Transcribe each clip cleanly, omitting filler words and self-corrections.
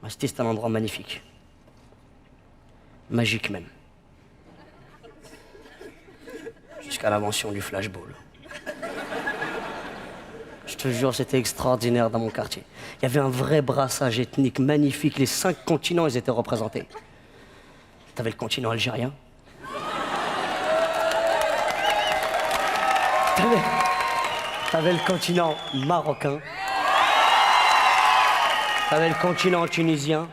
La cité, c'est un endroit magnifique. Magique même. Jusqu'à l'invention du flashball. Je te jure, c'était extraordinaire dans mon quartier. Il y avait un vrai brassage ethnique magnifique. Les 5 continents, ils étaient représentés. T'avais le continent algérien. T'avais le continent marocain. T'avais le continent tunisien.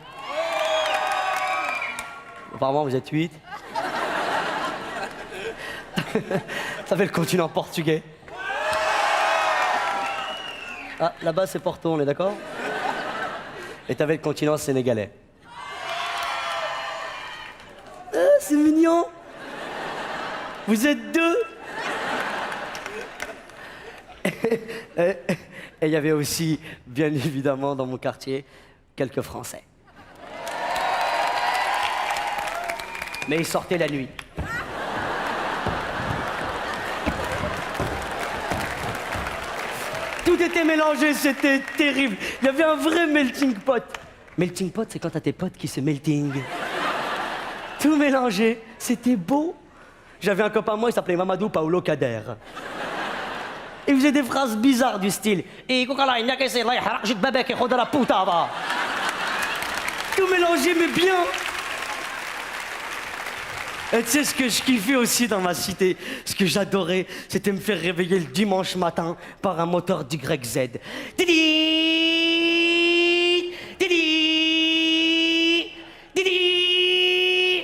Apparemment, vous êtes 8. T'avais le continent portugais. Ah, là-bas, c'est Porto, on est d'accord? Et t'avais le continent sénégalais. Ah, c'est mignon. Vous êtes 2. Et il y avait aussi, bien évidemment, dans mon quartier, quelques Français. Mais ils sortaient la nuit. Tout était mélangé, c'était terrible. Il y avait un vrai melting pot. Melting pot, c'est quand t'as tes potes qui se melting. Tout mélangé, c'était beau. J'avais un copain à moi, il s'appelait Mamadou Paolo Kader. Il faisait des phrases bizarres du style. Tout mélangé, mais bien. Et tu sais ce que je kiffais aussi dans ma cité, ce que j'adorais, c'était me faire réveiller le dimanche matin par un moteur d'YZ. Didi, didi, didi.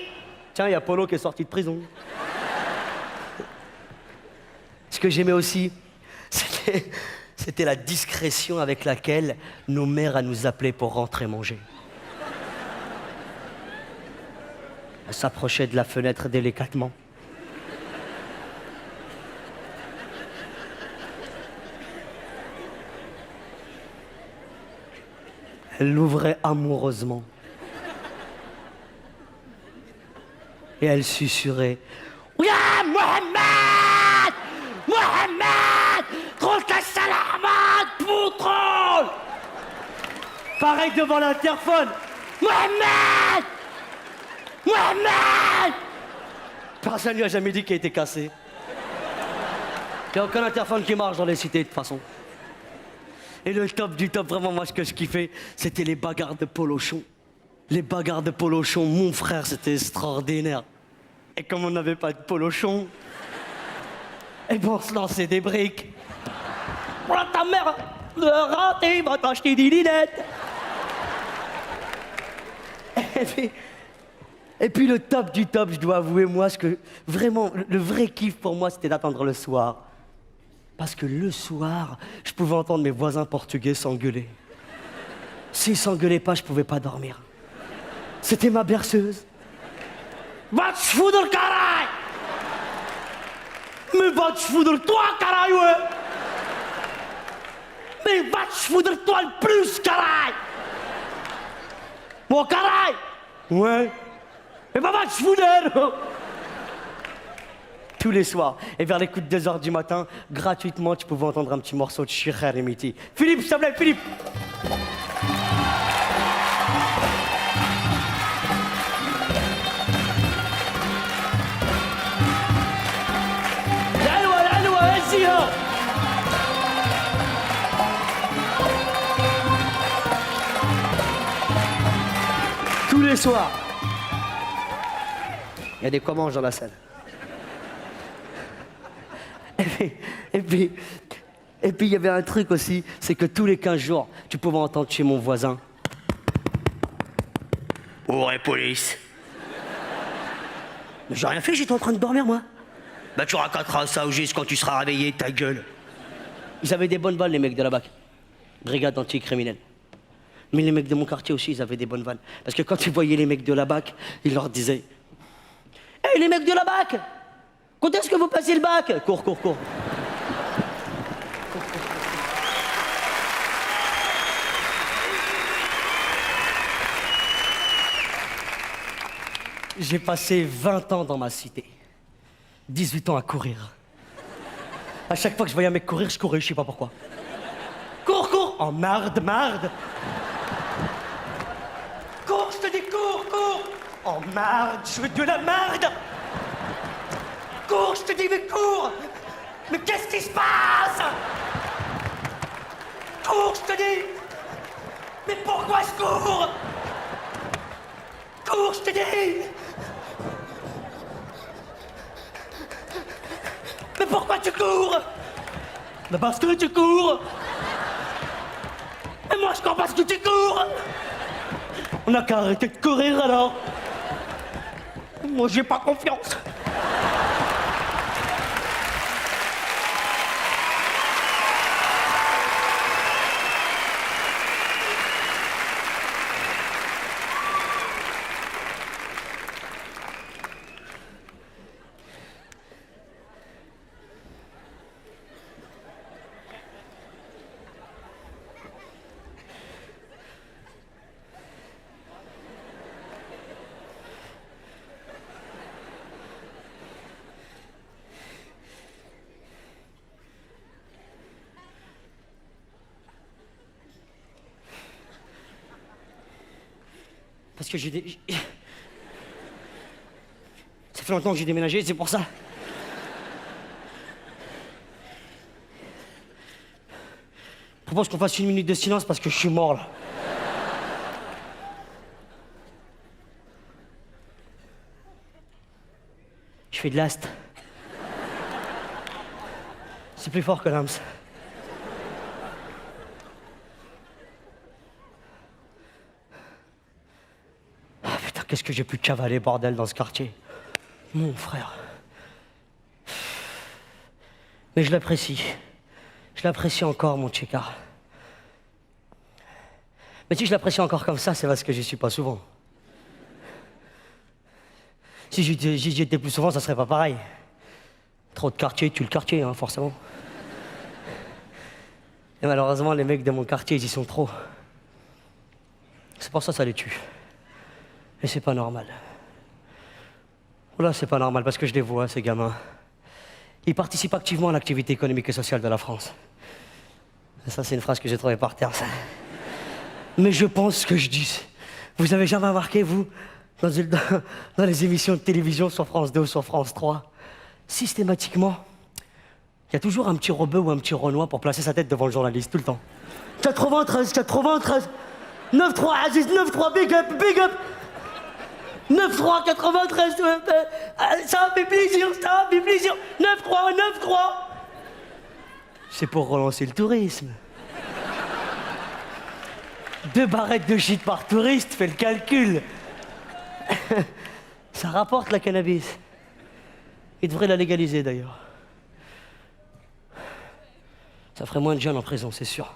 Tiens, il y a Polo qui est sorti de prison. Ce que j'aimais aussi, c'était la discrétion avec laquelle nos mères nous appelaient pour rentrer manger. Elle s'approchait de la fenêtre délicatement. Elle l'ouvrait amoureusement. Et elle susurrait. Ya Mohamed! Mohamed! Contre Salamat, poutrole! Pareil devant l'interphone. Mohamed! Mohamed! Personne lui a jamais dit qu'il était cassé. Il n'y a aucun interphone qui marche dans les cités de toute façon. Et le top du top, vraiment, moi, ce que je kiffais, c'était les bagarres de polochon. Les bagarres de polochon, mon frère, c'était extraordinaire. Et comme on n'avait pas de polochon, et ben on se lançait des briques. Voilà ta mère, le raté, va t'acheter des lunettes. Et puis le top du top, je dois avouer, moi, ce que vraiment, le vrai kiff pour moi, c'était d'attendre le soir. Parce que le soir, je pouvais entendre mes voisins portugais s'engueuler. S'ils s'engueulaient pas, je pouvais pas dormir. C'était ma berceuse. Va te foutre, caray! Mais va te foutre toi, caray, ouais! Mais va te foutre toi le plus, caray! Bon, caray! Ouais. Mais bah va te foutre! Tous les soirs, et vers les coups de 2h du matin, gratuitement, tu pouvais entendre un petit morceau de Chirher et Miti. Philippe, s'il te plaît, Philippe! Tous les soirs, il y a des commanges dans la salle. Et puis, il y avait un truc aussi, c'est que tous les 15 jours, tu pouvais entendre chez mon voisin. Ouais, police. Mais j'ai rien fait, j'étais en train de dormir, moi. Bah tu raconteras ça au juste quand tu seras réveillé, ta gueule. Ils avaient des bonnes vannes, les mecs de la BAC. Brigade anti-criminelle. Mais les mecs de mon quartier aussi, ils avaient des bonnes vannes. Parce que quand ils voyaient les mecs de la BAC, ils leur disaient « Hey, les mecs de la BAC! Quand est-ce que vous passez le bac ?» Cours, cours, cours. J'ai passé 20 ans dans ma cité. 18 ans à courir. À chaque fois que je voyais un mec courir, je courais, je sais pas pourquoi. Cours, cours! Oh, marde, marde! cours, cours. Oh merde, je veux de la merde. Cours, je te dis, mais cours. Mais qu'est-ce qui se passe? Cours, je te dis. Mais pourquoi je cours? Cours, je te dis. Mais pourquoi tu cours? Mais parce que tu cours. Et moi je cours parce que tu cours. On n'a qu'à arrêter de courir alors. Moi j'ai pas confiance. Parce que ça fait longtemps que j'ai déménagé, c'est pour ça. Je propose qu'on fasse 1 minute de silence parce que je suis mort là. Je fais de l'ast. C'est plus fort que l'âme. Qu'est-ce que j'ai pu cavaler, bordel, dans ce quartier? Mon frère. Mais je l'apprécie. Je l'apprécie encore, mon tchékar. Mais si je l'apprécie encore comme ça, c'est parce que j'y suis pas souvent. Si j'y étais plus souvent, ça serait pas pareil. Trop de quartier tue le quartier, hein, forcément. Et malheureusement, les mecs de mon quartier, ils y sont trop. C'est pour ça que ça les tue. Et c'est pas normal. Voilà, c'est pas normal parce que je les vois, ces gamins. Ils participent activement à l'activité économique et sociale de la France. Et ça, c'est une phrase que j'ai trouvée par terre, ça. Mais je pense ce que je dis. Vous avez jamais remarqué, vous, dans les émissions de télévision sur France 2 ou sur France 3, systématiquement, il y a toujours un petit rebeu ou un petit renois pour placer sa tête devant le journaliste, tout le temps. 93, 93, 9-3, Aziz, 9-3, big up, big up. 9-3, 93, ça fait plaisir, ça fait plaisir. 9-3, 9-3. C'est pour relancer le tourisme. 2 barrettes de shit par touriste, fais le calcul. Ça rapporte la cannabis. Ils devraient la légaliser d'ailleurs. Ça ferait moins de jeunes en prison, c'est sûr.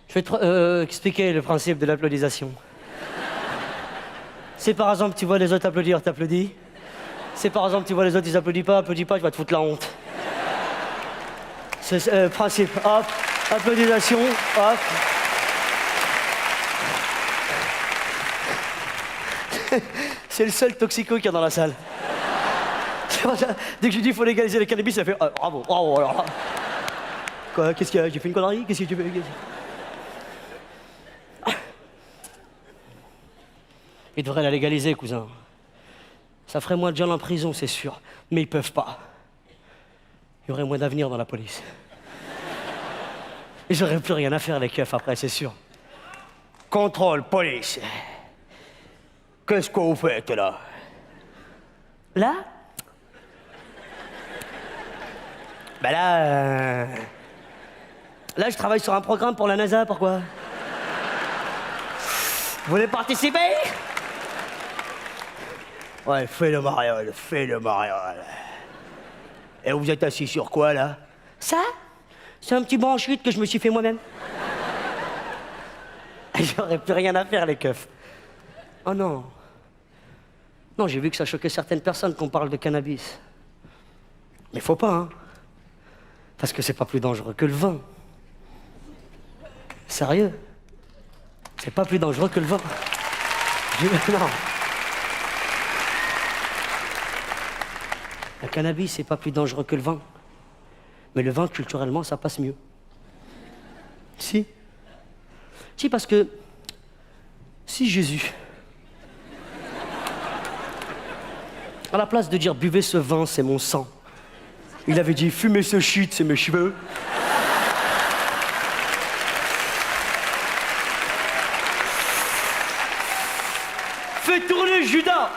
Je vais te expliquer le principe de l'applaudisation. Si par exemple tu vois les autres applaudir, t'applaudis. Si par exemple tu vois les autres, ils applaudissent pas, je vais te foutre la honte. C'est le principe. Hop, applaudisation, hop. C'est le seul toxico qu'il y a dans la salle. Dès que je lui dis qu'il faut légaliser le cannabis, ça fait bravo, bravo alors là. Quoi, qu'est-ce qu'il y a? J'ai fait une connerie? Qu'est-ce que tu fais? Ils devraient la légaliser, cousin. Ça ferait moins de gens en prison, c'est sûr. Mais ils peuvent pas. Il y aurait moins d'avenir dans la police. Ils n'auraient plus rien à faire, les keufs, après, c'est sûr. Contrôle, police. Qu'est-ce que vous faites, là? Là? Ben là... Là, je travaille sur un programme pour la NASA, pourquoi? Vous voulez participer? Ouais, fais le mariole, fais le mariole. Et vous êtes assis sur quoi, là? Ça? C'est un petit banc en chute que je me suis fait moi-même. J'aurais plus rien à faire, les keufs. Oh non. Non, j'ai vu que ça choquait certaines personnes qu'on parle de cannabis. Mais faut pas, hein. Parce que c'est pas plus dangereux que le vin. Sérieux? C'est pas plus dangereux que le vin. Non. Le cannabis, c'est pas plus dangereux que le vin. Mais le vin, culturellement, ça passe mieux. Si. Si, parce que si Jésus, à la place de dire buvez ce vin, c'est mon sang, il avait dit fumez ce shit, c'est mes cheveux. Fais tourner Judas.